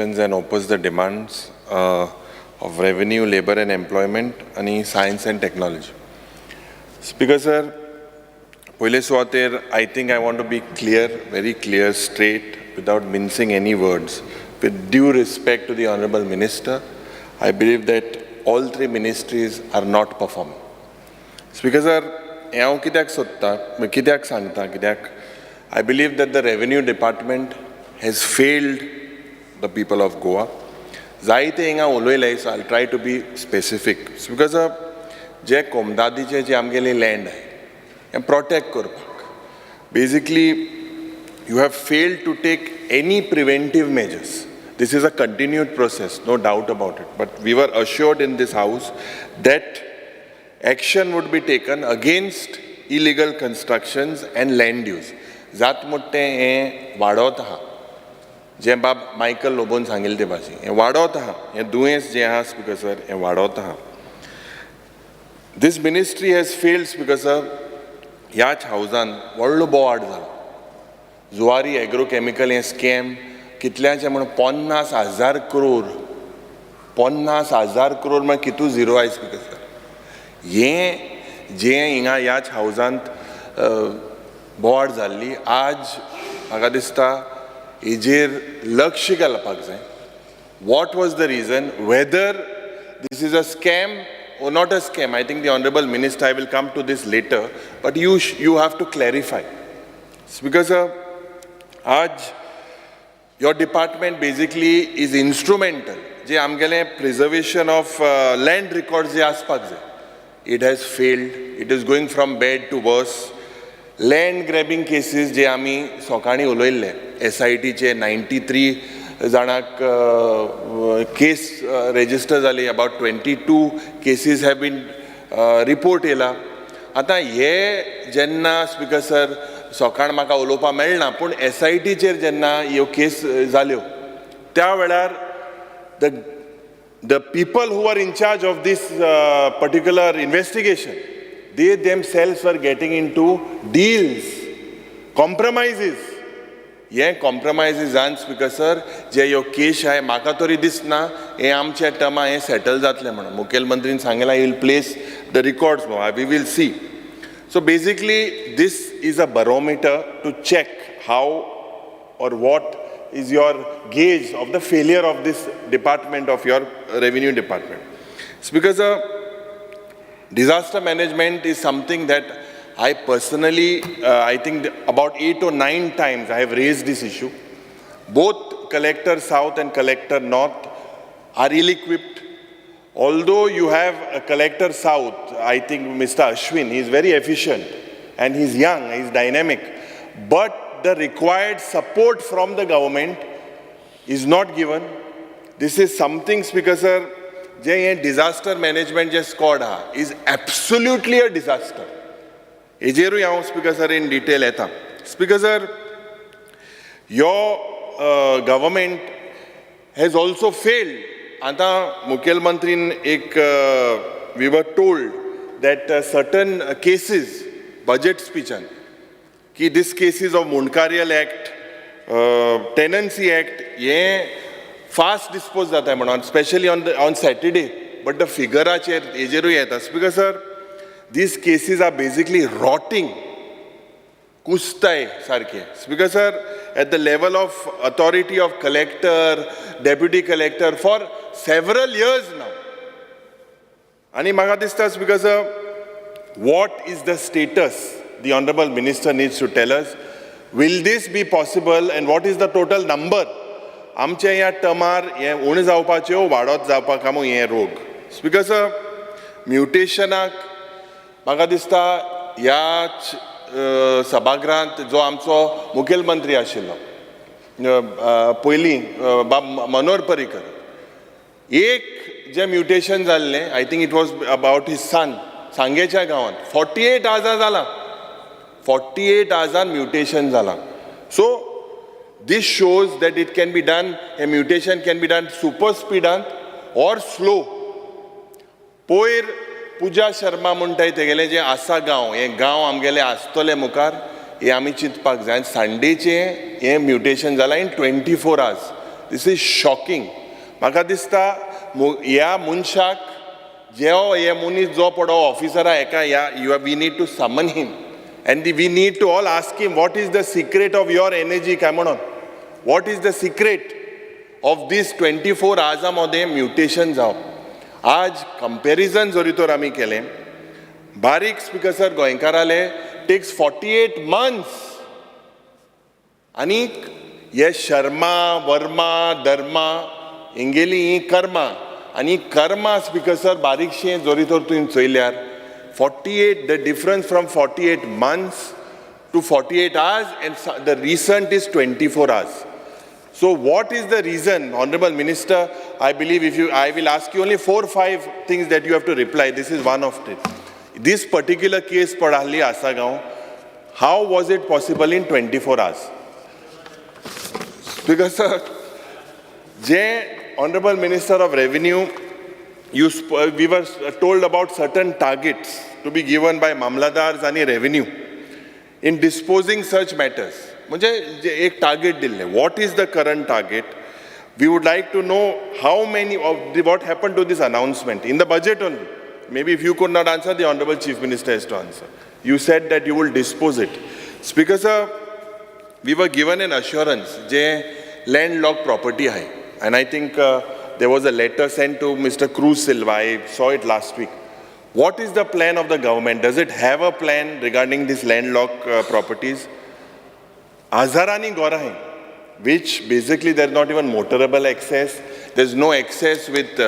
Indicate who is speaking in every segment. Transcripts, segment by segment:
Speaker 1: and oppose the demands of revenue, labor and employment and science and technology. Speaker sir, I think I want to be clear, very clear, straight, without mincing any words. With due respect to the Honorable Minister, I believe that all three ministries are not performing. Speaker sir, I believe that the Revenue Department has failed the people of Goa. I'll try to be specific. Because je komdadiche je amgeli land hai, and protect korpak. Basically, you have failed to take any preventive measures. This is a continued process, no doubt about it. But we were assured in this house that action would be taken against illegal constructions and land use. Zat motte हे वाडोत आहा, जे बाब Michael लोबोन सांगिल ते भाशी, हे वाडोत आहा, हे दुयेंस जे आहा speaker sir, हे वाडोत आहा. This ministry has failed speaker sir, ह्याच हावजान व्हडलो बोवाड जाला. जुवारी एग्रोकेमिकल हे स्कॅम कितल्याचे म्हण 50,000 करोड 50,000 करोड म्हण कितू झिरो आय स्पीकर सर. हे जे हिंगा ह्याच हावजांत बोवाड जाल्ली आज म्हाका दिसता हेजेर लक्ष घालपाक जाय. What was the reason? Whether this is a scam or not a scam, I think the Honorable Minister, I will come to this later, but you have to clarify. Because आज your department basically is instrumental. जे आमगेले preservation of land records जे आसपाक जाय. It has failed. It is going from bad to worse. Land grabbing cases जे आमी सोकाणी उलयल्ले, SITचे 93 जाणाक case register जाली, about 22 cases have been report येला. आता हे जेन्ना speaker sir सोकाण म्हाका उलोवपा मेळना, पूण SITचेर जेन्ना ह्यो केस जाल्यो त्या वेळार the people who are in charge of this particular investigation, they themselves were getting into deals, compromises. Hey compromises जान स्पीकर सर जे ह्यो केस आहे म्हाका तरी दिसना हे आमच्या टर्मा हे सेटल जातले म्हणून. मुखेलमंत्रीन Sangla he will place the records, we will see. So basically this is a barometer to check how or what is your gauge of the failure of this department, of your revenue department. It's because disaster management is something that I personally, I think about 8 or 9 times I have raised this issue. Both Collector South and Collector North are ill-equipped. Although you have a Collector South, I think Mr. Ashwin, he is very efficient and he's young, he's dynamic, but the required support from the government is not given. This is something, Speaker sir, disaster management just squad is absolutely a disaster. Ejeru yaun Speaker sir in detail eta. Speaker sir, your government has also failed. Anta Mukhel Mantrin we were told that certain cases, budget speech, this cases of Munkariyal Act, Tenancy Act, ye fast dispose jata hai, especially on Saturday. But the figure because sir, these cases are basically rotting. Kustai sarke. Because sir, at the level of authority of collector, deputy collector for several years now. Ani magadistas because what is the status? The Honorable Minister needs to tell us. Will this be possible and what is the total number? आमच्या ह्या टर्मार हे उणे जावपाच्यो वाडत जावपाक Camus हे रोग. Because म्युटेशनाक म्हाका दिसता ह्या सभागृहांत जो आमचो मुखेलमंत्री आशिल्लो पयलीं मनोहर पर्रीकर, एक जे म्युटेशन जाल्लें, I think it was about his son, सांगेच्या गांवांत 48 आजार जाला. 48 आजार म्युटेशन जाला. So this shows that it can be done, a mutation can be done super speedan or slow. Poir Puja Sharma म्हणटाय तेगेले जे आसा गांव, हे गांव आमगेले आसतले मुखार, हे आमी चिंतपाक जाय. संडेचे हे म्युटेशन जाला इन 24 hours. This is shocking. म्हाका दिसता ह्या मनशाक जेव हे मनीस जो पडो ऑफिसरा एका ह्या we need to summon him and we need to all ask him what is the secret of your energy काय म्हणून. What is the secret of this 24 hours मध्ये म्युटेशन जावप. आज कंपॅरिजन जरी तर आमी केलें बारीक स्पीकर सर गोंयकाराले takes 48 months आनी हे शर्मा वर्मा धर्मा हिंगेली ही कर्मा आनी कर्मा स्पीकर सर बारीकशें जोरी तर तुवें चोयल्यार 48 the difference from 48 months to 48 hours and the recent is 24 hours. So what is the reason, Honorable Minister? I believe I will ask you only 4 or 5 things that you have to reply. This is one of it. This particular case Padhalli Asagaon, how was it possible in 24 hours? Because sir, Honorable Minister of Revenue, we were told about certain targets to be given by Mamladars and Revenue in disposing such matters. म्हणजे एक target दिले. What is the current target? We would like to know how many of what happened to this announcement in the budget only. Maybe if you could not answer, the Honorable Chief Minister has to answer. You said that you will dispose it. Speaker sir, we were given an assurance J landlocked property hai. And I think there was a letter sent to Mr. Cruz Silva. I saw it last week. What is the plan of the government? Does it have a plan regarding these landlocked properties? Azharani Gora hai, which basically there's not even motorable access. There's no access with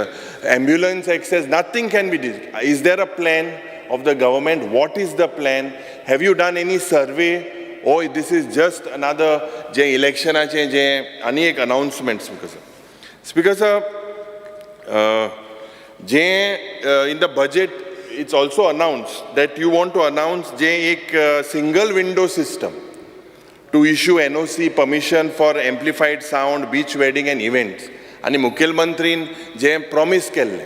Speaker 1: ambulance access. Nothing can be done. Is there a plan of the government? What is the plan? Have you done any survey? Or this is just another election any announcements? Speaker sir, in the budget, it's also announced that you want to announce a single window system to issue NOC permission for amplified sound, beach wedding and events. And Mukhyamantrin promise kelle.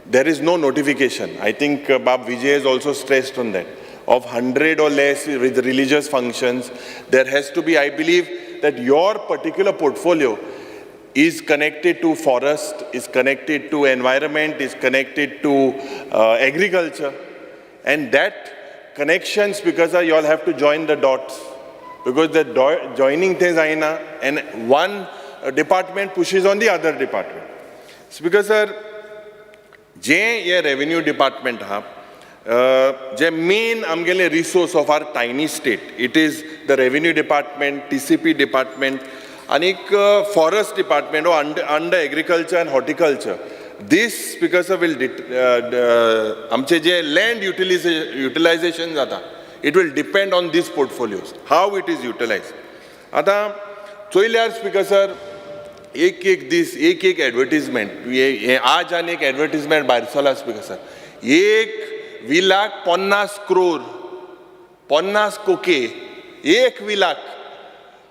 Speaker 1: There is no notification. I think Bab Vijay has also stressed on that. Of 100 or less with religious functions, there has to be, I believe, that your particular portfolio is connected to forest, is connected to environment, is connected to agriculture. And that connections, because you all have to join the dots. Because the joining things aina and one department pushes on the other department. Speaker sir, ye revenue department ha, the main amgele resource of our tiny state. It is the revenue department, TCP department, and forest department or under agriculture and horticulture. This, Speaker sir, will land utilization jata. It will depend on these portfolios, how it is utilized. Ata choilyar Speaker sir, एक advertisement, आज आने एक advertisement बाहेर Speaker sir, 1,50,000 crore, 50 कोके, 1,00,000.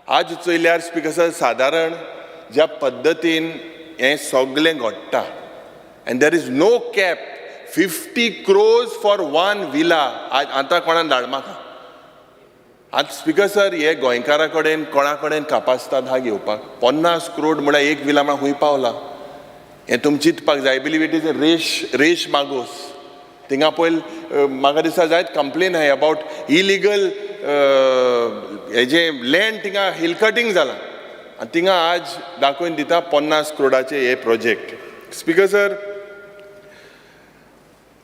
Speaker 1: आज चोयल्यार Speaker sir, साधारण ज्या पद्धतीन हे सगळें घडटा, and there is no cap. 50 crores for one villa. आता कोणान धाड म्हाका. आज स्पीकर सर हे गोंयकारा कडेन कोणा कडेन कापासतात हा घेवपाक 50 crore म्हळ्यार एक विला म्हाका खूंय पावला. हें तुमी चिंतपाक जाय. बिलीव इट इज अ रेश मागोस. थिंगा पयल म्हाका दिसता जायत कंप्लेन आहाय अबाउट इलिगल हेजें लँड थिंगा हिल कटींग जाला. आनी थिंगा आज दाखोवन दिता 50 crore हे project. Speaker sir,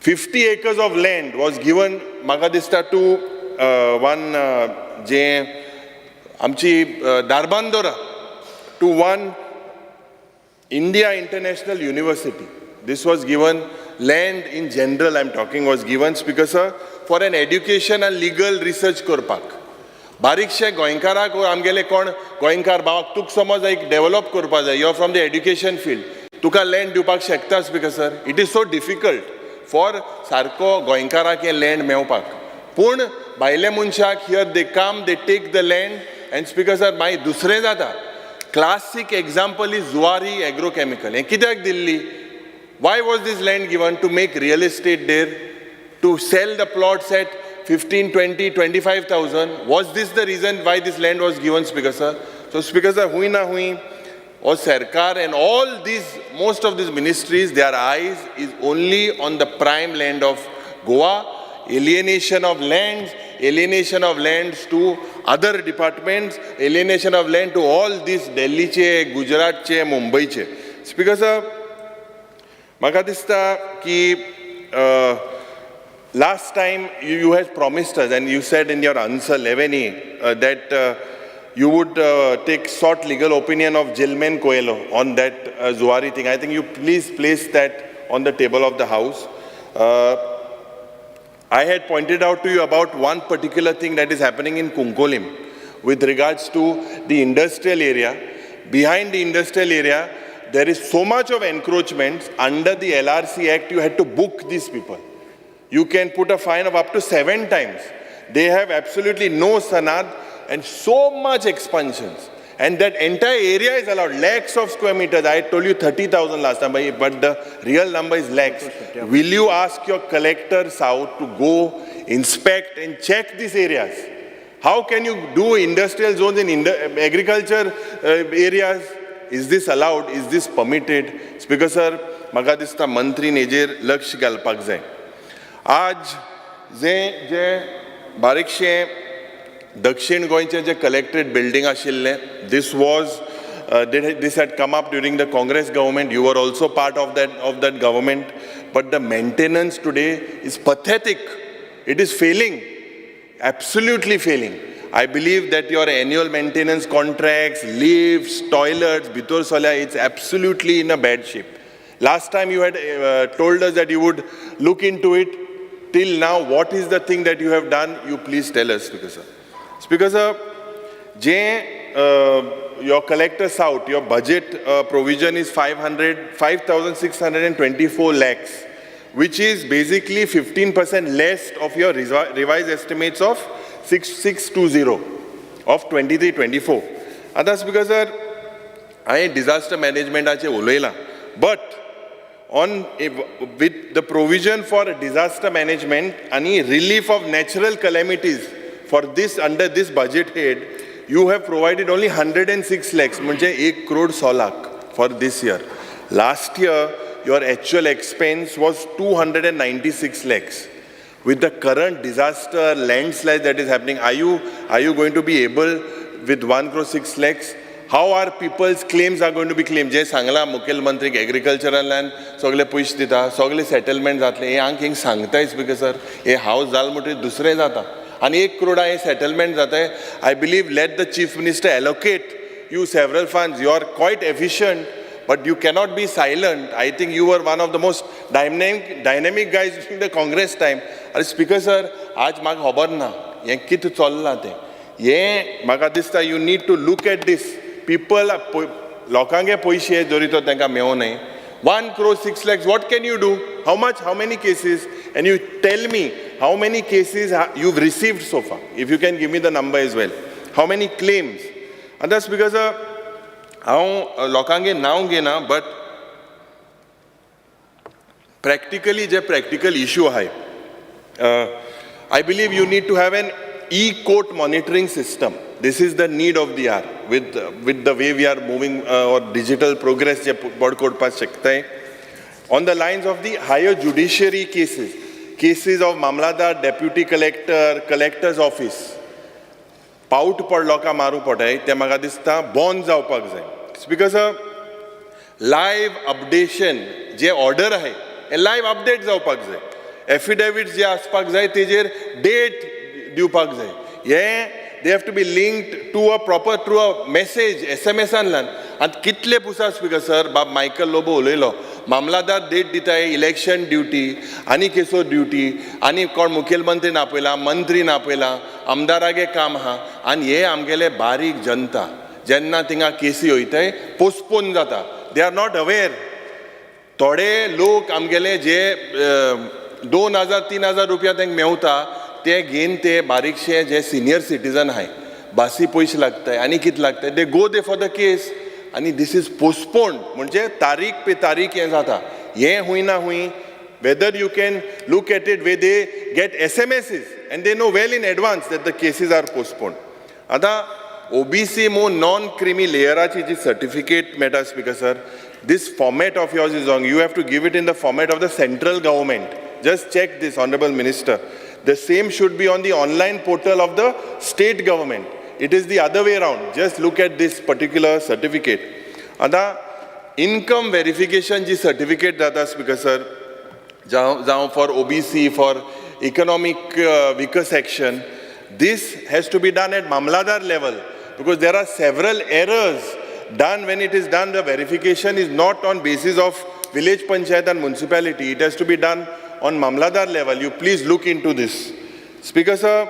Speaker 1: 50 acres of land was given, म्हाका दिसता to one आमची दारबांदोरा, to one India International University. This was given, land in general I'm talking was given, Speaker sir, for an education and legal research करपाक. बारीकशे गोंयकाराक आमगेले कोण गोंयकार भावाक तुका समज एक डेव्हलप करपा जाय, you are from the education field, तुका लँड दिवपाक शकता Speaker sir. It is so difficult for सारको गोंयकाराक हे लँड मेवपाक. पूण भायले मनशाक here they come, they take the land and Speaker sir, मागीर दुसरें जाता. Classic example is Zuari agrochemical. हे कित्याक Delhi? Why was this land given? To make real estate there, to sell the plots at 15, 20, 25,000. Was this the reason why this land was given, Speaker sir? So Speaker sir, hui na hui, or Sarkar and all these, most of these ministries, their eyes is only on the prime land of Goa, alienation of lands to other departments, alienation of land to all these Delhi che, Gujarat che, Mumbai che. Speaker sir, म्हाका दिसता की last time you had promised us and you said in your answer 11A that you would sought legal opinion of Jilmen Coelho on that Zuari thing. I think you please place that on the table of the House. I had pointed out to you about one particular thing that is happening in Kunkolim with regards to the industrial area. Behind the industrial area, there is so much of encroachments. Under the LRC Act, you had to book these people. You can put a fine of up to 7 times. They have absolutely no sanad and so much expansions. And that entire area is allowed, lakhs of square meters. I told you 30,000 last time, but the real number is lakhs. Will you ask your collector south to go inspect and check these areas? How can you do industrial zones in agriculture areas? Is this allowed? Is this permitted? Speaker sir, म्हाका दिसता मंत्री नेजेर लक्ष घालपाक जाय. आज जे बारीकशें दक्षिण गोंयचें जे collectorate building आशिल्लें, this had come up during the Congress government. You were also part of that government. But the maintenance today is pathetic. It is failing, absolutely failing. I believe that your annual maintenance contracts, lifts, toilets, Bitor Salya, it's absolutely in a bad shape. Last time you had told us that you would look into it. Till now, what is the thing that you have done? You please tell us, Speaker sir. Speaker sir, your collector south, your budget provision is 5,624 lakhs, which is basically 15% less of your revised estimates of 6,620 of 23-24. Other Speaker sir, I disaster management ache uloila, but with the provision for disaster management and relief of natural calamities for this under this budget head, you have provided only 106 lakhs, म्हणजे 1 crore 100 lakh for this year. Last year, your actual expense was 296 lakhs. With the current disaster, landslide that is happening, are you going to be able with 1 crore 6 lakhs? How are people's claims are going to be claimed? J Sangla मुखेलमंत्रीक agricultural land सगळे पयशे दिता, सगळे settlement जातले. हे हांव हिंग सांगताय speaker sir, हे house जाल म्हणटकीर दुसरें जाता. And 1 crore हे settlement जाताय. I believe let the chief minister allocate you several funds. You are quite efficient, but you cannot be silent. I think you were one of the most dynamic guys during the Congress time. And Speaker sir, आज म्हाका खबर ना हे कितें चल्लां तें. हे म्हाका दिसता you need to look at this. People, लोकांगे पयशे जोरी तो तांकां मेळोनाय. 1 crore 6 lakhs, what can you do? How much, how many cases? And you tell me how many cases you've received so far. If you can give me the number as well. How many claims? And that's because हांव लोकांगे नांव घेना, but practically J practical issue आहाय, I believe you need to have an e-court monitoring system. This is the need of the hour with the way we are moving or digital progress je board court pass shakta hai. On the lines of the higher judiciary cases of Mamladar, Deputy Collector, Collector's Office, पावट पडलो का मारू पडाय ते म्हाका दिसता बंद जावपाक जाय. Because live updation J order आहे हे लायव्ह अपडेट जावपाक जाय. एफिडेविट्स जे आसपाक जाय तेजेर डेट दिवपाक जाय. हे they have to be linked to a proper through a message SMS आणल्यान. आतां कितले पुसा स्पीकर सर बाब मायकल लोबो उलयलो मामलादार डेट दिताय इलेक्शन ड्युटी आनी केसो ड्युटी आनी कोण मुखेलमंत्री नापयला मंत्री नापयला आमदारागे काम आहा आनी हे आमगेले बारीक जनता जेन्ना थिंगा केसी वयताय पोस्टपोन जाता. दे आर नॉट अवेर. थोडे लोक आमगेले जे 2,000-3,000 रुपया तांकां मेवता ते घेवन ते बारीकशे जे सिनियर सिटीजन आहाय बासी पयशे लागताय आनी कितें लागताय दे गो दे फॉर द केस आनी दीस इज पोस्टपोन्ड म्हणजे तारीख पे तारीख हें जाता. हें हूंय ना हूंय whether you can look at it way they get SMSs and they know well in advance that the cases are postponed. आतां OBC mo non-creamy layeraची जी certificate मेटा speaker sir, this format of yours is wrong. You have to give it in the format of the central government. Just check this, Honorable Minister. The same should be on the online portal of the state government. It is the other way around. Just look at this particular certificate. Ada income verification ji certificate data speaker sir, jao for OBC, for economic weaker section, this has to be done at Mamladar level because there are several errors done when it is done. The verification is not on basis of village panchayat and municipality. It has to be done on Mamladar level. You please look into this. Speaker sir,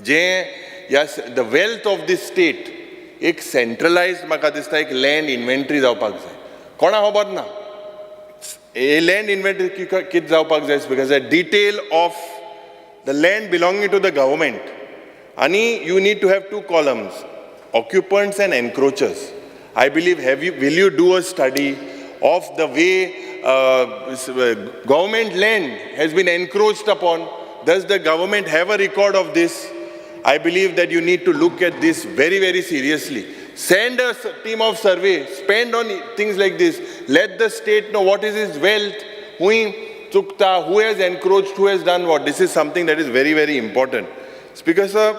Speaker 1: yes, the wealth of this state, एक centralized म्हाका दिसता एक land inventory जावपाक जाय. कोणा खबर ना. A land inventory कित जावपाक जाय because a detail of the land belonging to the government. Ani, you need to have two columns, occupants and encroachers. I believe, will you do a study of the way government land has been encroached upon? Does the government have a record of this? I believe that you need to look at this very, very seriously. Send a team of survey, spend on things like this. Let the state know what is its wealth, who has encroached, who has done what. This is something that is very, very important. Speaker sir,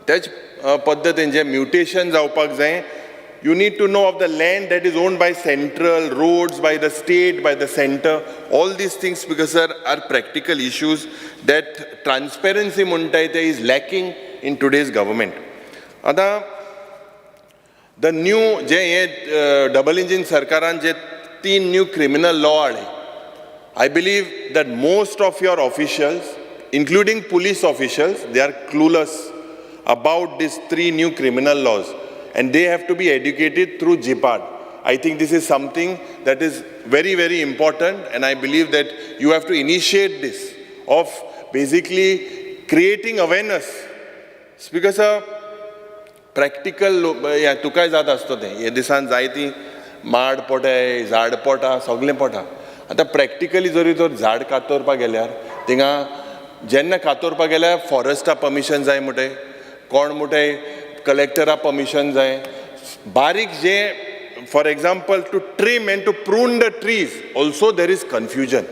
Speaker 1: त्याच पद्धतीन जे mutation जावपाक जाय, you need to know of the land that is owned by central, roads by the state, by the center. All these things, Speaker sir, are practical issues that transparency is lacking in today's government. Ada the new double engine sarkaran je 3 new criminal law aale, I believe that most of your officials, including police officials, they are clueless about these 3 new criminal laws, and they have to be educated through JIPAD. I think this is something that is very, very important, and I believe that you have to initiate this of basically creating awareness. Speaker sir, practical तुकाय जात आसता तें हे दिसान जायती माड पोटाय झाड पोटा सगळें पोटा. आतां प्रॅक्टिकली जरी तर झाड कातोरपाक गेल्यार थिंगा जेन्ना कातोरपाक गेल्यार फॉरेस्टा परमिशन जाय म्हणटाय, कोण म्हणटाय कलेक्टरा परमिशन जाय. बारीक जे for example to trim and to prune the trees, also there is confusion.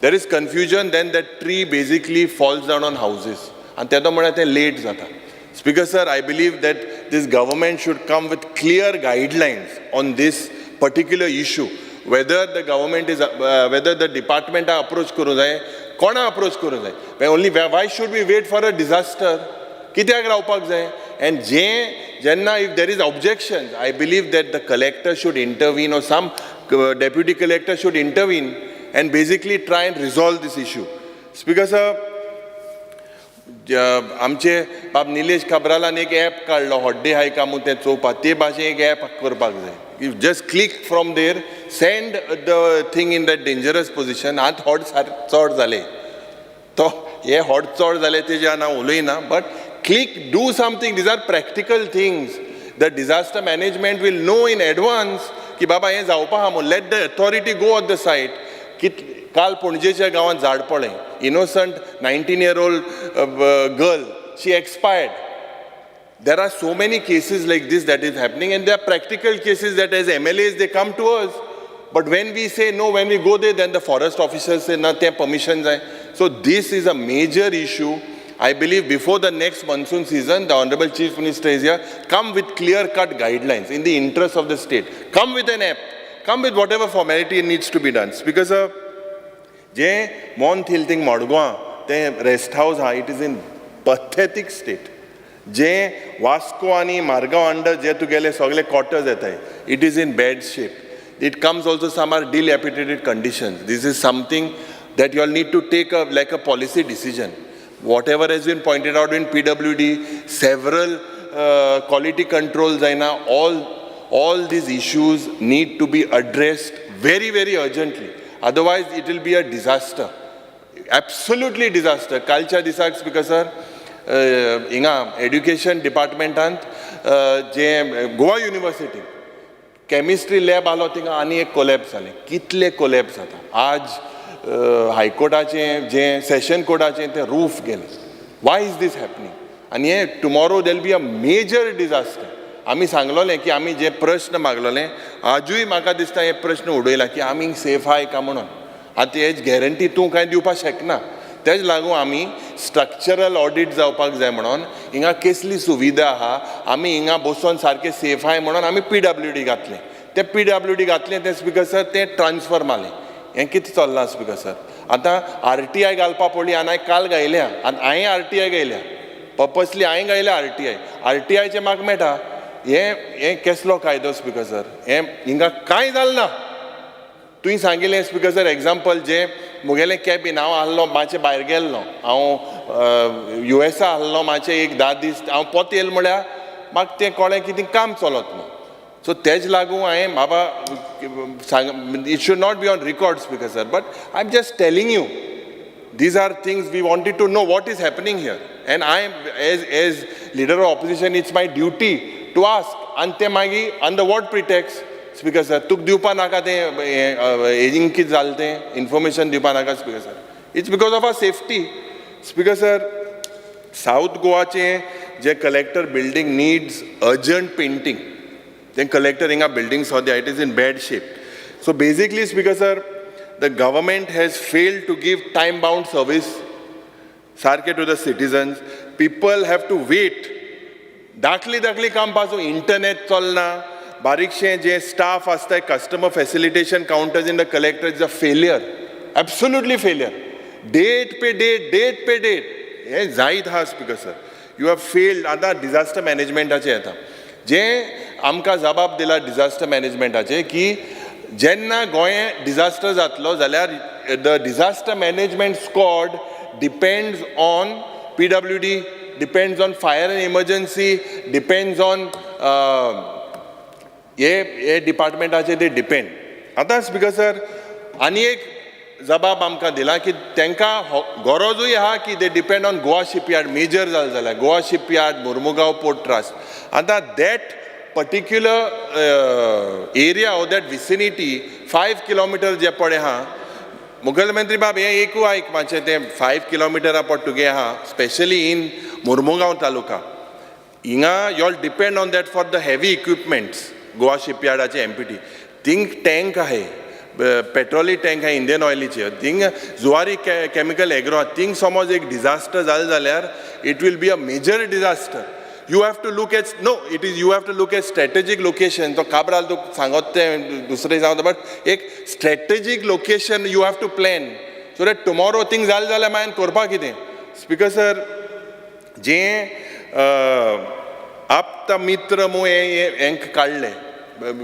Speaker 1: There is confusion, then that tree basically falls down on houses and तेदो म्हळ्यार तें late जाता. Speaker sir, I believe that this government should come with clear guidelines on this particular issue. Whether the government is, whether the department approach करूं जाय, कोणा approach करूं जाय. Only why should we wait for a disaster? कित्याक रावपाक जाय? And jenna if there is objections, I believe that the collector should intervene or some deputy collector should intervene and basically try and resolve this issue. Speaker sir, आमचे बाब निलेश काब्रालान एक app काडलो हॉड्डे हाय का म्हणून तें चोवपाक, ते भाशेन एक ॲप करपाक जाय. You just click from there, send the thing in that dangerous position. आत हॉड चड जाले, तो हे हॉड चड जाले तेजे हांव उलयना, but click, do something. These are practical things. The disaster management will know in advance की बाबा हे जावपा हा म्हणून. Let the authority go at the site. काल पणजेच्या गांवांत झाड पडलें, innocent 19-year-old girl, she expired. There are so many cases like this that is happening, and there are practical cases that as MLAs they come to us, but when we say no, when we go there, then the forest officers say no, there permissions hai. So this is a major issue. I believe before the next monsoon season, the Honorable Chief Minister is here, come with clear-cut guidelines in the interest of the state. Come with an app. Come with whatever formality needs to be done. Because je Mon Thilting Modgwa, the rest house, it is in pathetic state. Je Vasco ani Margaon under je to gele sogle quarters it is in bad shape. It comes also some are dilapidated conditions. This is something that you all need to take like a policy decision. Whatever has been pointed out in PWD, several quality controls, all these issues need to be addressed very, very urgently. Otherwise, it will be a disaster. Absolutely disaster. Kalcha disak speaker sir, inga education department je Goa University chemistry lab alo tinga ani ek collapse ale. Kitle collapse ata. Aaj High Courtaचे J session कोर्टाचे ते roof गेले. Why is this happening? आनी हे tomorrow देल B a major disaster. आमी सांगलोलें की आमी जे प्रश्न मागलोले आजूय म्हाका दिसता हे प्रश्न उडयला की आमी सेफ आहाय का म्हणून. आतां हेज गॅरंटी तूं कांय दिवपाक शकना. तेज लागून आमी स्ट्रक्चरल ऑडिट जावपाक जाय म्हणून हिंगा कसली सुविधा आहा आमी हिंगा बसून सारके सेफ आहाय म्हणून आमी PWD घातलें. ते PWD घातलें ते स्पिकर सर ते ट्रान्सफर मारलें. हें कितें चल्लां स्पिकर सर. आतां RTI घालपा पडली आनी हांवें काल घायल्या आनी हांवें RTI घायल्या पर्पसली हांवें घायल्या RTIचें म्हाका मेळटा. हें कसलो कायदो स्पिकर सर. हें हिंगा कांय जालें ना. तुवें सांगिल्लें स्पिकर सर एग्जाम्पल जे मुगेलें कॅबीन हांव आहलो मातशें भायर गेल्लो हांव USA आहलो मातशें एक 10 दीस हांव पोत येयलो म्हळ्यार म्हाका तें कोणें कितें काम चलत ना. सो तेज लागून हांवें बाबा सांग it should not be on record speaker sir but I am just telling you these are things we wanted to know what is happening here and I am as leader of opposition it's my duty to ask and te magi under what pretext speaker sir tuk diwpa naka te aging ki jalte information diwpa naka speaker sir it's because of our safety speaker sir south goa che je collector building needs urgent painting then collector inga building saw there it is in bad shape so basically speaker sir the government has failed to give time-bound service sarke to the citizens. People have to wait. Dakli काम पासो internet चलना बारीकशे जे staff असता customer facilitation counters in the collectorate is a failure. Absolutely failure. Date पे date. हे जायत हा speaker sir. You have failed. आता disaster management आचे येता. जे आमकां जबाब दिला disaster management आचे की जेन्ना गोंय डिजास्टर जातलो जाल्यार the disaster management squad depends on PWD, depends on fire and emergency, depends on हे डिपार्टमेंटाचे ते डिपेंड. आतां स्पिकर सर आनी एक जबाब आमकां दिला की तांकां गरजूय आहा की they depend on Goa shipyard major जालें जाल्यार Goa shipyard Mormugao port trust. आतां that particular area or that vicinity 5 kilometers जे पडे हा मुखेलमंत्री बाब हे एकू आयक मातशें ते 5 किलोमिटरा पड तुगे आहा स्पेशली इन मुर्मुगांव तालुका हिंगा you all depend on that for the heavy equipments Goa शिपयार्डाचे MPT थिंग टँक आहे पेट्रोली टँक आहे इंडियन ऑयलीचे thing Zuari chemical agro thing समज एक डिजास्टर जालें जाल्यार it will be a major disaster. You have to look at you have to look at strategic location. तो काबराल तो सांगोते दुसरे सांगता but एक strategic location you have to plan so that tomorrow things जाले जाल्यार मागीर करपा कितें. स्पिकर सर जे आपता मित्र मो हेंक काडले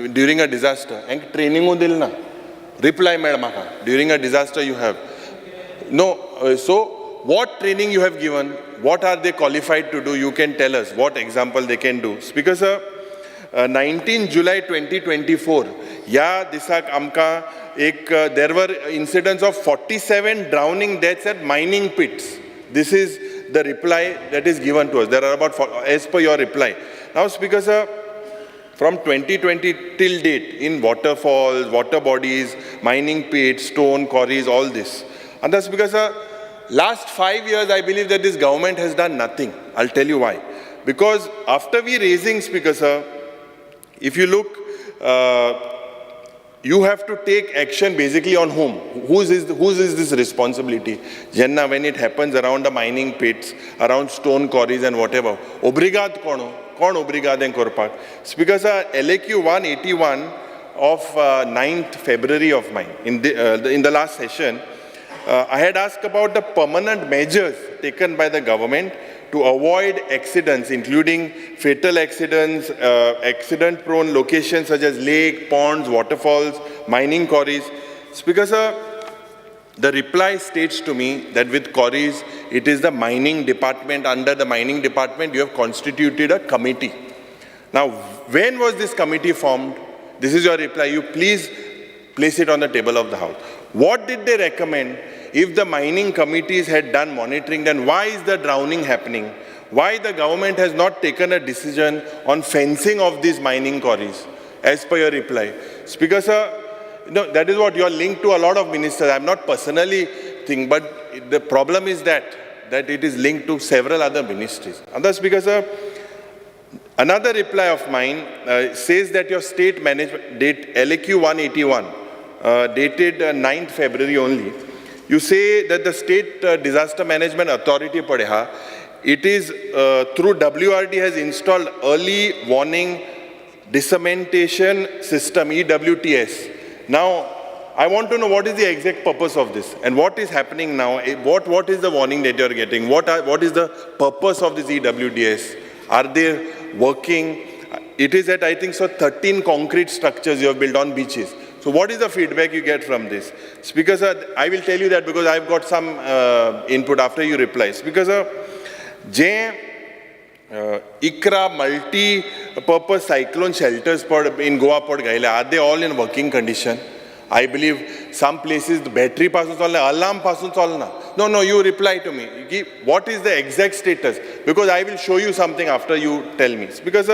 Speaker 1: ड्युरींग अ डिजास्टर हेंक ट्रेनिंगू दिल ना रिप्लाय मेळ म्हाका during a disaster you have no so what training you have given, what are they qualified to do, you can tell us what example they can do. Speaker sir, 19 July 2024 या दिसाक आमकां एक there were incidents of 47 drowning deaths at mining pits. This is the reply that is given to us. There are about as per your reply. Now Speaker sir, from 2020 till date in waterfalls, water bodies, mining pits, stone quarries, all this. And the Speaker sir, last 5 years, I believe that this government has done nothing. I'll tell you why. Because after we raising, Speaker sir, if you look, you have to take action basically on whom? Whose is this responsibility? Jenna, when it happens around the mining pits, around stone quarries and whatever, obrigad kono? Kon obrigad en korpak? Speaker sir, LAQ 181 of 9th February of mine, in the last session, I had asked about the permanent measures taken by the government to avoid accidents, including fatal accidents, accident-prone locations such as lake, ponds, waterfalls, mining quarries. Speaker sir, the reply states to me that with quarries, it is the mining department. Under the mining department, you have constituted a committee. Now, when was this committee formed? This is your reply. You please place it on the table of the House. What did they recommend? If the mining committees had done monitoring, then why is the drowning happening? Why the government has not taken a decision on fencing of these mining quarries, as per your reply? Speaker sir, that is what you are linked to a lot of ministers. I'm not personally thinking, but the problem is that that it is linked to several other ministries. And that's because another reply of mine says that your state management date LAQ 181, dated 9th February only, you say that the State Disaster Management Authority Padeha, it is through WRD has installed Early Warning Dissemination System, EWTS. Now, I want to know what is the exact purpose of this and what is happening now. What is the warning that you are getting? What is the purpose of this EWTS? Are they working? It is at, I think, so 13 concrete structures you have built on beaches. So what is the feedback you get from this? Speaker sir, I will tell you that because I've got some input after you reply. Speaker sir, ICRA multi-purpose cyclone shelters in Goa are they all in working condition? I believe some places the battery pasun chalna, alarm pasun chalna. No, you reply to me. What is the exact status? Because I will show you something after you tell me. Because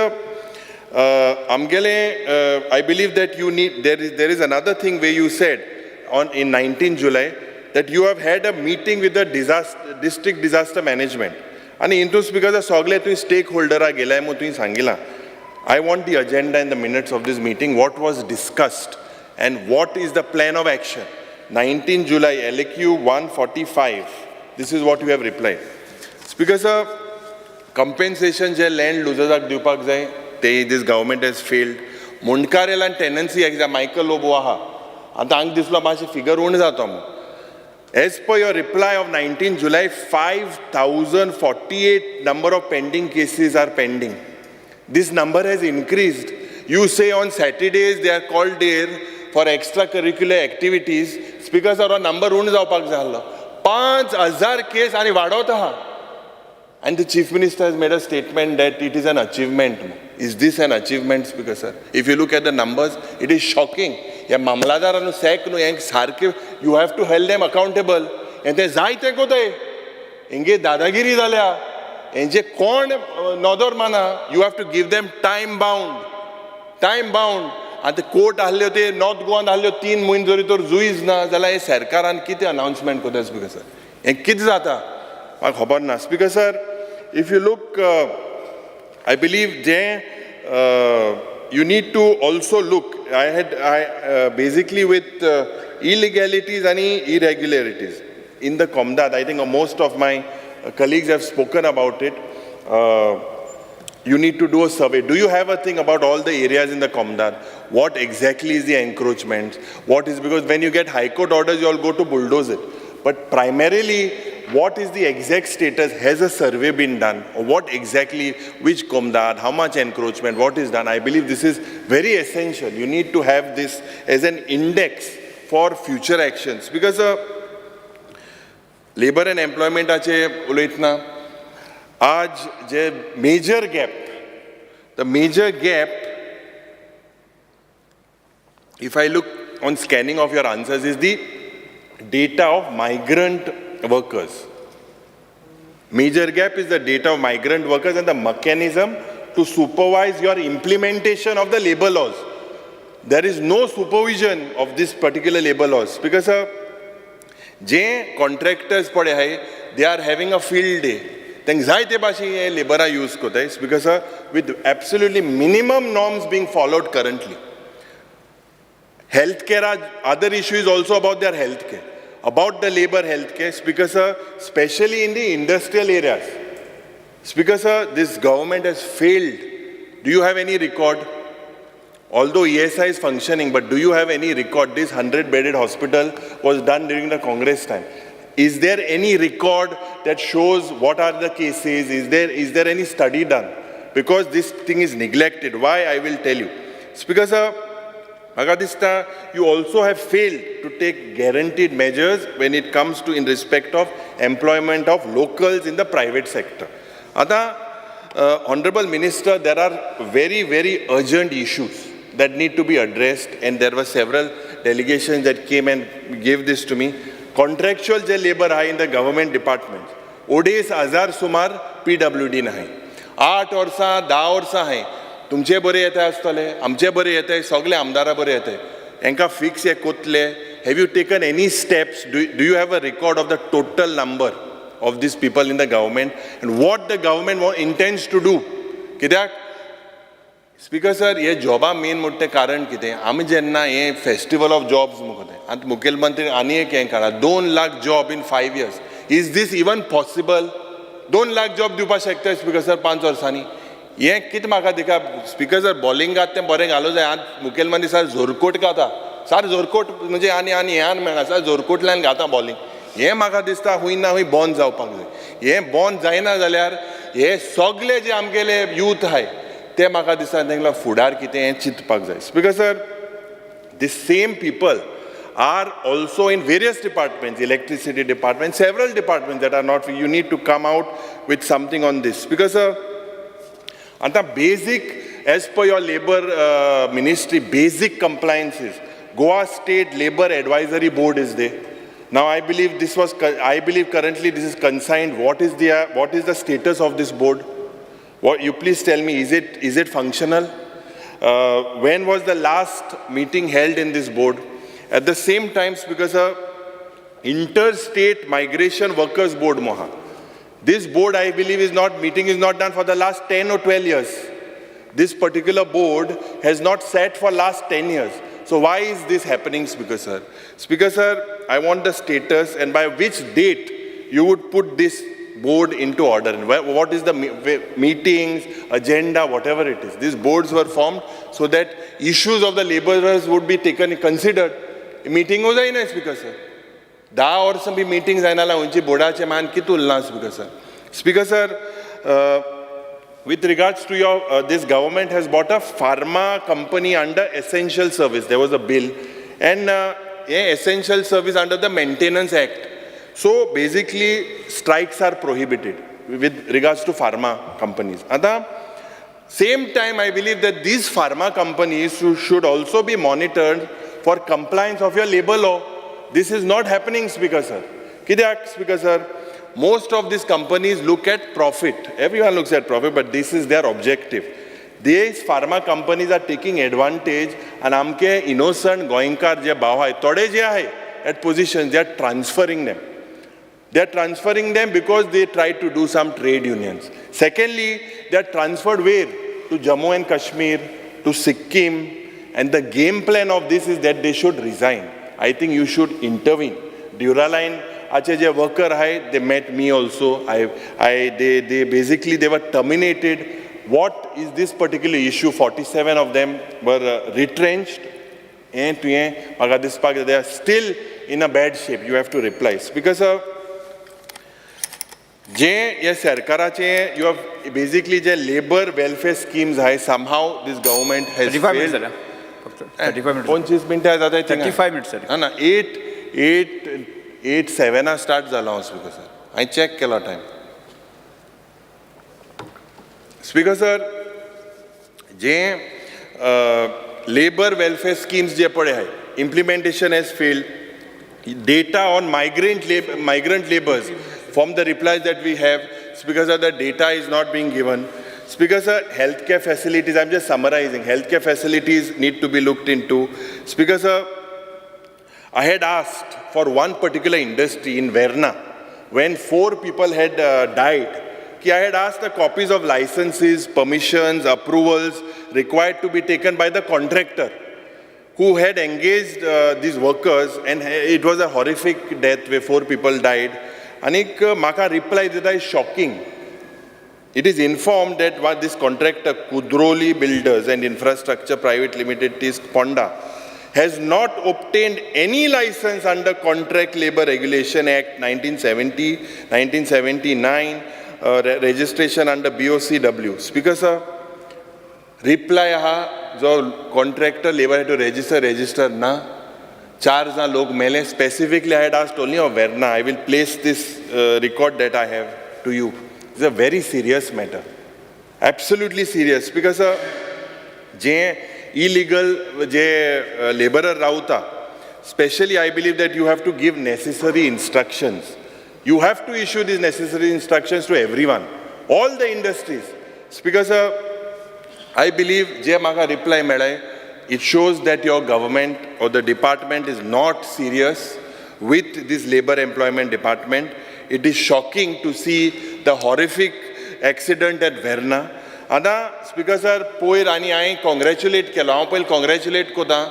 Speaker 1: Amgele, I believe that you need, there is another thing where you said in 19 July that you have had a meeting with the district disaster management. And into because of Sogle to stakeholder I want the agenda and the minutes of this meeting, what was discussed and what is the plan of action. 19 July, LAQ 145. This is what you have replied. Speaker sir, compensation je land losers dupak jai. This government has failed. Mundkarela and tenancy exam Michael Loboaha. Anta ang disla baashi figure unde jato. As per your reply of 19 July, 5,048 number of pending cases are pending. This number has increased. You say on Saturdays they are called there for extracurricular activities. Speaker sir, number unde jaवपाक जाल्लो. 5,000 case आणि वाढवता हा. And the Chief Minister has made a statement that it is an achievement. Is this an achievement, Speaker sir? If you look at the numbers, it is shocking. Ya mamladar sack no sarke, you have to hold them accountable. And they zaite ko they. Inge dadagiri dalya. Inge kon nodor mana. You have to give them time bound. Time bound. And the court ahle hote North Goa ahle 3 महिने जरी तर जुईज ना जला हे सरकारान किती announcement को दे Speaker sir. हे किती जाता? मला खबर ना Speaker sir. If you look, I believe you need to also look. Basically with illegalities and irregularities in the Komdad. I think most of my colleagues have spoken about it. You need to do a survey. Do you have a thing about all the areas in the Komdad? What exactly is the encroachment? What is, because when you get high court orders, you all go to bulldoze it. But primarily, what is the exact status? Has a survey been done? Or what exactly, which Komdad, how much encroachment, what is done? I believe this is very essential. You need to have this as an index for future actions. Because labor and employment ache uloitna, aaj je major gap, the major gap, if I look on scanning of your answers, is the data of migrant workers. Major gap is the data of migrant workers and the mechanism to supervise your implementation of the labor laws. There is no supervision of this particular labor laws because je contractors pade hai, they are having a field day. Then zaite bashi labor use kota hai because with absolutely minimum norms being followed currently. Healthcare, other issue is also about their healthcare. About the labor healthcare, Speaker sir, especially in the industrial areas. Speaker sir, this government has failed. Do you have any record? Although ESI is functioning, but do you have any record? This 100-bedded hospital was done during the Congress time. Is there any record that shows what are the cases? Is there any study done? Because this thing is neglected. Why? I will tell you. Speaker sir, Agadista, you also have failed to take guaranteed measures when it comes to in respect of employment of locals in the private sector. Ada, Honorable Minister, there are very, very urgent issues that need to be addressed, and there were several delegations that came and gave this to me. Contractual labor high in the government departments. Odes Azar Sumar PWD nahi. 8 Varsha 10 Varsha hai. तुमचे बरे येता आसतले आमचे बरे येता सगळे आमदारा बरे येता एंका फिक्स हे कोतले have you taken any steps do you have a record of the total number of these people in the government and what the government intends to do. कित्याक स्पीकर सर हे जॉबा मेन मोठे कारण कितें आमी जेन्ना हे festival of jobs मुखार आतां मुखेलमंत्री आनी एक हें काडला 2 lakh job in 5 years. Is this even possible? 2 lakh job दिवपाक शकता स्पीकर सर 5 वर्सांनी? हे कितें म्हाका दिका स्पीकर सर बॉलिंगात तें बरें घालूं जाय. आतां मुखेलमंत्री सर जोरकोट घाता सर जोरकोट म्हणजे आनी हें मेळना सर जोरकोटल्यान घाता बॉलिंग. हें म्हाका दिसता खूंय ना खूंय बंद जावपाक जाय. हें बंद जायना जाल्यार हे सगळे जे आमगेले यूथ आहाय ते म्हाका दिसता तेंकां फुडार कितें हें चिंतपाक जाय. Speaker sir this same people are also in various departments, electricity department, several departments that are not, you need to come out with something on this. Because basic, as per your labor ministry, basic compliances, Goa State Labor Advisory Board is there. Now I believe currently this is consigned. What is the status of this board? What, you please tell me, is it functional? When was the last meeting held in this board? At the same time, because Interstate Migration Workers Board Moha. This board, I believe, is not done for the last 10 or 12 years. This particular board has not sat for last 10 years. So why is this happening, Speaker Sir? Speaker Sir, I want the status and by which date you would put this board into order. What is the meetings, agenda, whatever it is. These boards were formed so that issues of the laborers would be considered. Meeting हो जाए ना speaker sir 10 वर्ष भी meeting जायना ला उंची बोर्डाचे मान की तुलना speaker sir. Speaker sir, with regards to your this government has bought a pharma company under essential service. There was a bill and essential service under the Maintenance Act. So basically strikes are prohibited with regards to pharma companies. At the same time, I believe that these pharma companies should also be monitored for compliance of your labor law. This is not happening, Speaker sir. Kidak, Speaker sir, most of these companies look at profit. Everyone looks at profit, but this is their objective. These pharma companies are taking advantage and amke innocent goinkar je bhav hai, tode je hai at positions, they are transferring them. They are transferring them because they try to do some trade unions. Secondly, they are transferred where? To Jammu and Kashmir, to Sikkim, and the game plan of this is that they should resign. I think you should intervene. Duraline, ache je worker hai, they met me also. They were terminated. What is this particular issue? 47 of them were retrenched. And they are still in a bad shape. You have to reply. Because you have basically labor welfare schemes hai, somehow this government has
Speaker 2: 35
Speaker 1: failed.
Speaker 2: minutes, 35 minutes.
Speaker 1: 35
Speaker 2: minutes, sir.
Speaker 1: 8:07 start zala Speaker sir. I check kela time. Speaker sir, labor welfare schemes je pade hai, implementation has failed. Data on migrant laborers, from the replies that we have, Speaker sir, the data is not being given. Speaker sir, healthcare facilities, I'm just summarizing, healthcare facilities need to be looked into. Speaker sir, I had asked for one particular industry in Verna, when 4 people had died, I had asked the copies of licenses, permissions, approvals required to be taken by the contractor who had engaged these workers, and it was a horrific death where 4 people died. Anik maka reply that is shocking. It is informed that what this contractor, Kudroli Builders and Infrastructure Private Limited, Ponda, has not obtained any license under Contract Labour Regulation Act 1970, 1979, registration under BOCW. Speaker sir, reply ha, jo contractor labor had to register na. 4 log mele. Specifically, I had asked only of Verna. I will place this record that I have to you. It's a very serious matter. Absolutely serious. Because illegal laborer rauta, especially I believe that you have to give necessary instructions. You have to issue these necessary instructions to everyone, all the industries. Because I believe reply medai, it shows that your government or the department is not serious with this labor employment department. It is shocking to see the horrific accident at Verna. Ada Speaker sir, poir ani I congratulate kelo. I payil congratulate koda.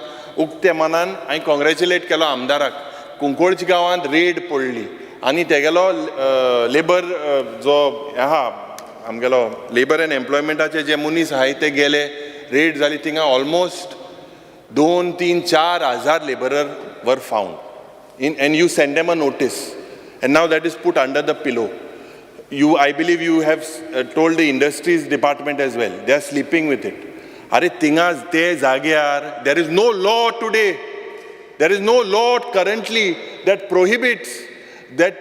Speaker 1: Ukte manan I congratulate kelo amdarak. कुंकोळची गावांत red पडली आनी तेगेलो labour जो आमगेलो labour and एम्प्लॉयमेंटाचे जे मनीस आहाय ते गेले red जाली थिंगा ऑलमोस्ट 2-3-4 हजार labourer were found in and you send them a notice and now that is put under the pillow you I believe you have told the industries department as well they are sleeping with it अरे थिंगा ते जाग्यार there is no law today. There is no law currently that prohibits that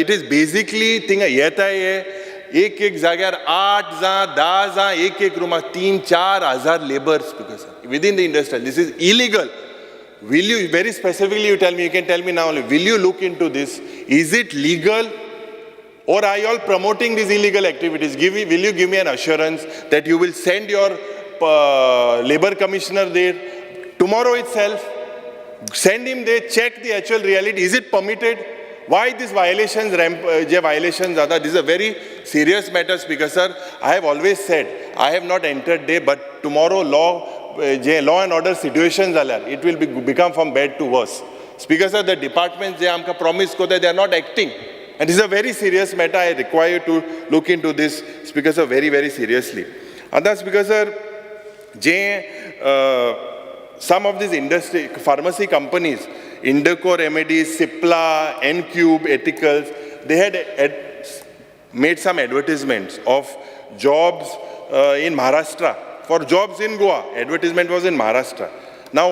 Speaker 1: it is basically thing येता है एक जाग्यार 8 जा 10 जा एक रूमा 3-4 हजार laborers because within the industry this is illegal. Will you very specifically you tell me, you can tell me now, will you look into this? Is it legal or are you all promoting these illegal activities? Will you give me an assurance that you will send your labor commissioner there tomorrow itself? Send him there, check the actual reality. Is it permitted? Why these violations, violations are? This is a very serious matter, Speaker sir. I have always said, I have not entered there, but tomorrow law and order situations are there. It will become from bad to worse. Speaker sir, the departments they amka promise kote, they are not acting. And this is a very serious matter. I require you to look into this, Speaker sir, very, very seriously. And that's Speaker sir, some of these industry, pharmacy companies, Indoco Remedies, Cipla, N-Cube, Ethicals, they had made some advertisements of jobs in Maharashtra, for jobs in Goa. Advertisement was in Maharashtra. Now,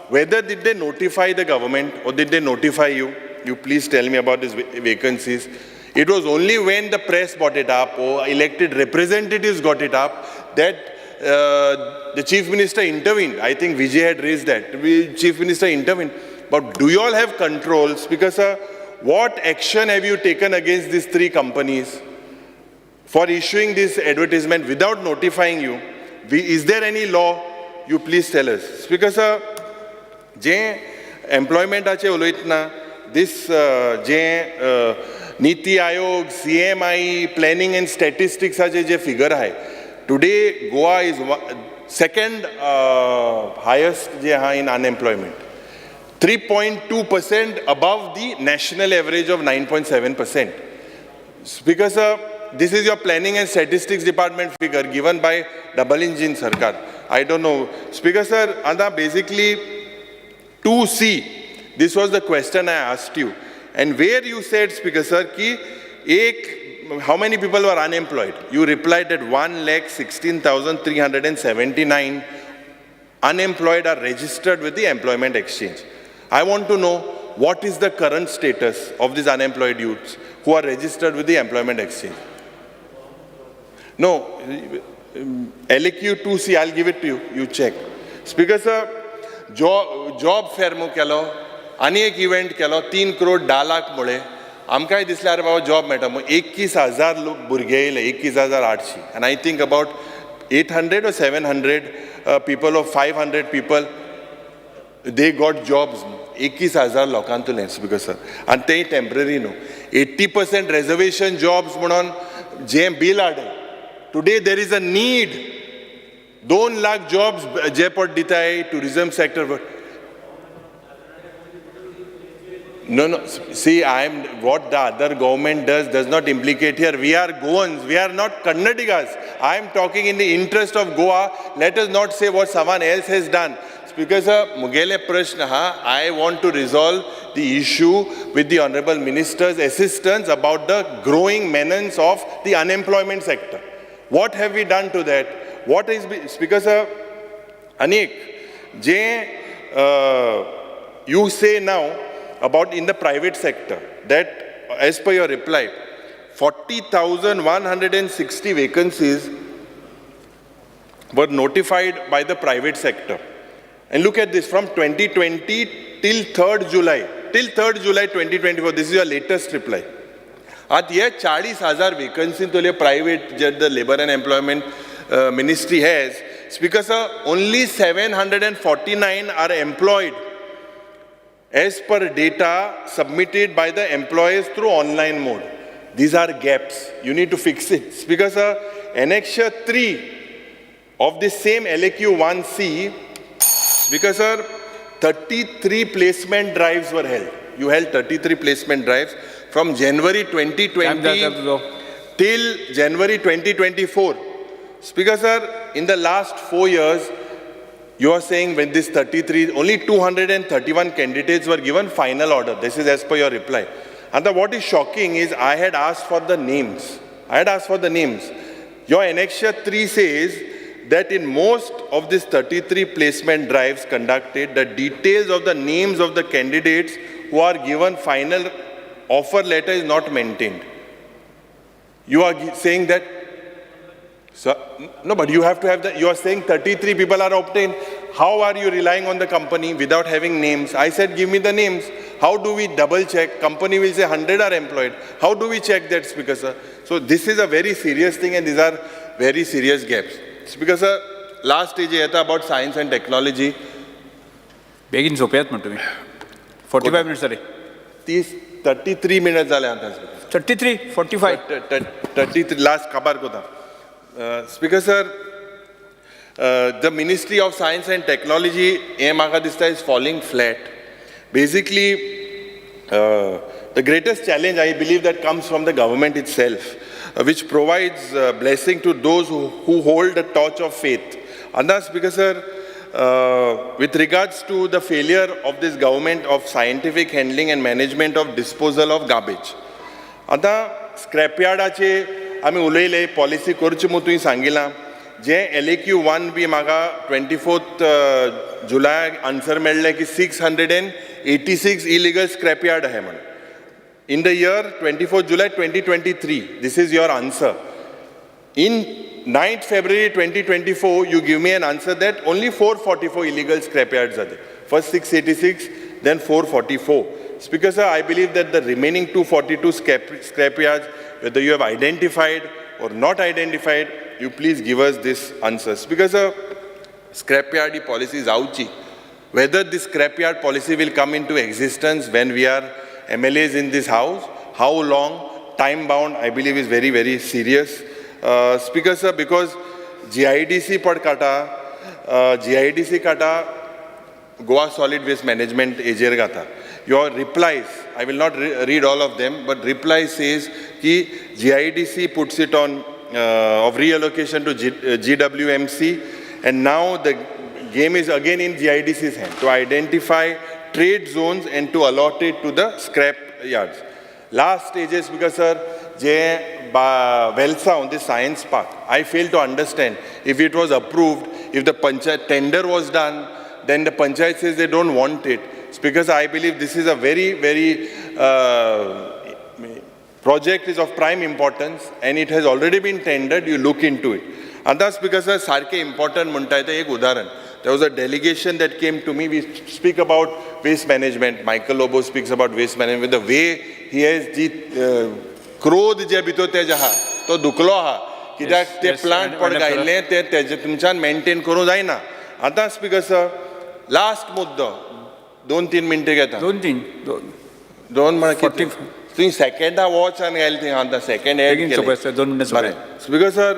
Speaker 1: whether did they notify the government or did they notify you? You please tell me about these vacancies. It was only when the press brought it up or elected representatives got it up that the Chief Minister intervened. I think Vijay had raised that. Chief Minister intervened. But do you all have controls? Because what action have you taken against these 3 companies for issuing this advertisement without notifying you? Is there any law? You please tell us. Because je employment ache uloitna, this je Niti Aayog, CMI, planning and statistics ache je figure hai. Today, Goa is second highest in unemployment. 3.2% above the national average of 9.7%. Speaker sir, this is your planning and statistics department figure given by Double Engine Sarkar. I don't know. Speaker sir, basically 2C, this was the question I asked you. And where you said, Speaker sir, how many people were unemployed? You replied that 1,16,379 unemployed are registered with the Employment Exchange. I want to know what is the current status of these unemployed youths who are registered with the Employment Exchange. No, LQ 2C, I'll give it to you. You check. Speaker sir, job fair mu kelo, ani ek event kelo, 3 crore 10 lakh mule. आमकांय दिसल्यार बाबा job मेळटा मग 21,000 लोक भुरगे येयले 21,800 and I think about 800 or 700 people or 500 people they got jobs 21,000 लोकांतुलें Speaker sir and ते temporary न्हू 80% reservation jobs म्हणून जे bill हाडे today there is a need 2 lakh jobs जे पट दिताय tourism sector. No, see, what the other government does not implicate here. We are Goans, we are not Kannadigas. I am talking in the interest of Goa. Let us not say what someone else has done. Speaker sir, Mugele Prashna, I want to resolve the issue with the Honorable Minister's assistance about the growing menace of the unemployment sector. What have we done to that? What is, Speaker sir, Anik, you say now, about in the private sector, that as per your reply, 40,160 vacancies were notified by the private sector. And look at this, from 2020 till 3rd July 2024, this is your latest reply. At here 40,000 vacancies to private, the Labour and Employment Ministry has. Speaker sir, only 749 are employed. as per data submitted by the employees through online mode. These are gaps. You need to fix it. Because Annexure 3 of the same LAQ 1C, because 33 placement drives were held. You held 33 placement drives from January 2020 till January 2024. Speaker sir, in the last 4 years, you are saying when this 33, only 231 candidates were given final order. This is as per your reply. And what is shocking is I had asked for the names. Your Annexure 3 says that in most of these 33 placement drives conducted, the details of the names of the candidates who are given final offer letter is not maintained. You are saying that, sir, no, but you have to have you are saying 33 people are obtained. How are you relying on the company without having names? I said, give me the names. How do we double check? Company will say 100 are employed. How do we check that, Speaker sir? So this is a very serious thing and these are very serious gaps. Speaker sir, last stage about science and technology.
Speaker 2: Begin झोपेत म्हणतो मी. 45 minutes झाले.
Speaker 1: 33 minutes झाले आता.
Speaker 2: 33, 45.
Speaker 1: 33 last kabar ko tha. Speaker sir, the Ministry of Science and Technology is falling flat. Basically, the greatest challenge I believe that comes from the government itself, which provides blessing to those who hold the torch of faith. And that's because, sir, with regards to the failure of this government of scientific handling and management of disposal of garbage. आता स्क्रॅपयार्डाचे आमी उलयले policy करची म्हणून तुवें सांगिलां जे LAQ 1 B म्हाका 24th July answer मेळ्ळें की 686 illegal scrapyard आहाय म्हणून. In the year 24th July 2023, this is your answer. In 9th February 2024, you give me an answer that only 444 illegal scrapyards are there. First 686, then 444. Speaker sir, I believe that the remaining 242 scrapyards, whether you have identified or not identified, you please give us this answer. Speaker sir, scrapyard policy is ouchi. Whether this scrapyard policy will come into existence when we are MLAs in this house, how long, time bound, I believe is very, very serious. Speaker sir, because GIDC kata Goa Solid Waste Management Ager gata. Your replies, I will not read all of them, but reply says कि GIDC puts it on of reallocation to GWMC, and now the game is again in GIDC's hand to identify trade zones and to allot it to the scrap yards. Last stages, because sir, Velsa on the science park, I fail to understand if it was approved, if the panchayat tender was done, then the panchayat says they don't want it. Because I believe this is a very, very project is of prime importance and it has already been tendered, you look into it. And that's because sarke important munta hai ek udaharan. There was a delegation that came to me, we speak about waste management, Michael Lobo speaks about waste management, the way he has the क्रोध जे भितर तेजे आहा तो दुखलो आहा कित्याक ते plant per गायल्ले ते तेजे तुमच्यान मेंटेन करूं जायना. आतां स्पीकर सर लास्ट मुद्दो 2-3 मिनटां घेता. दोन म्हण कितले तुवें सेकंडा वॉच आनी घायल थिंग आतां सेकंड एड केलें. Speaker sir,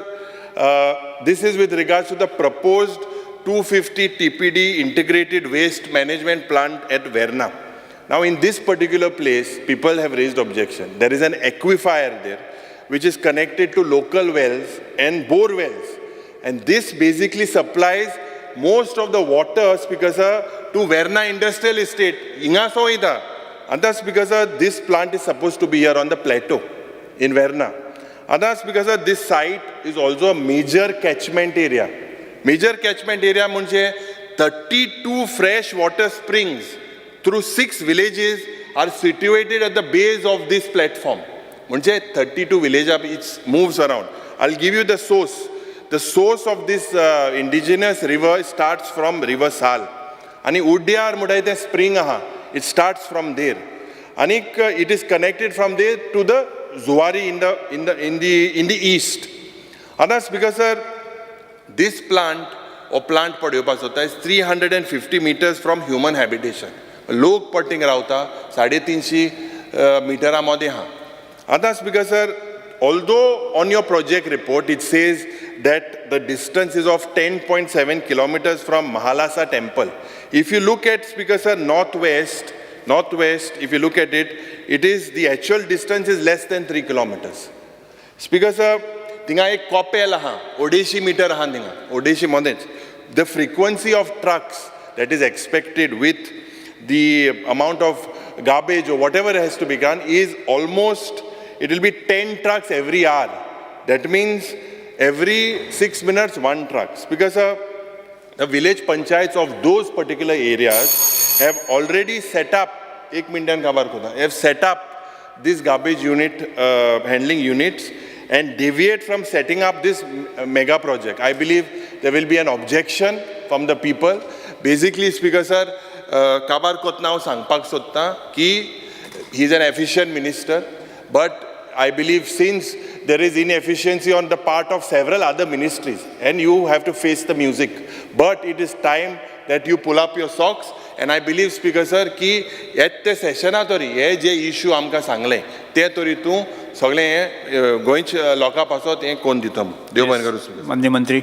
Speaker 1: this is with regards to the proposed 250 TPD integrated waste management plant at Verna. Now in this particular place, people have raised objection. There is an aquifer there which is connected to local wells and bore wells. And this basically supplies most of the water, because to Verna Industrial Estate. Inga so ida. And that's because this plant is supposed to be here on the plateau in Verna. And that's because this site is also a major catchment area. Major catchment area means 32 fresh water springs through 6 villages are situated at the base of this platform. Means 32 villages, it moves around. I'll give you the source. The source of this indigenous river starts from River Sal. And Udyar mudaite spring aha. It starts from there. And it is connected from there to the Zuari in the east. And that's because this plant or plant is 350 meters from human habitation. लोक पट्टींग रावता 350 मिटरा मदें आहा. आतां speaker sir, although on your project report it says that the distance is of 10.7 kilometers from Mahalasa temple. If you look at, Speaker sir, northwest, if you look at it, it is the actual distance is less than 3 kilometers. Speaker sir, tinga ek kopel aha, 150 meter aha tinga, 150 modeच. The frequency of trucks that is expected with the amount of garbage or whatever has to be done is almost, it will be 10 trucks every hour. That means every 6 minutes, 1 truck. Because the village panchayats of those particular areas have already set up, have set up this garbage unit, handling units, and deviate from setting up this mega project. I believe there will be an objection from the people. Basically, Speaker sir, Kabar Kotnao Sangpak Sotta, ki he is an efficient minister, but I believe since there is inefficiency on the part of several other ministries, and you have to face the music. But it is time that you pull up your socks, and I believe, Speaker sir, ki at the session tori he je issue amka sangle te tori tu sagle goinch loka pasot he kon ditam. Dev bane karu.
Speaker 2: माननीय मंत्री.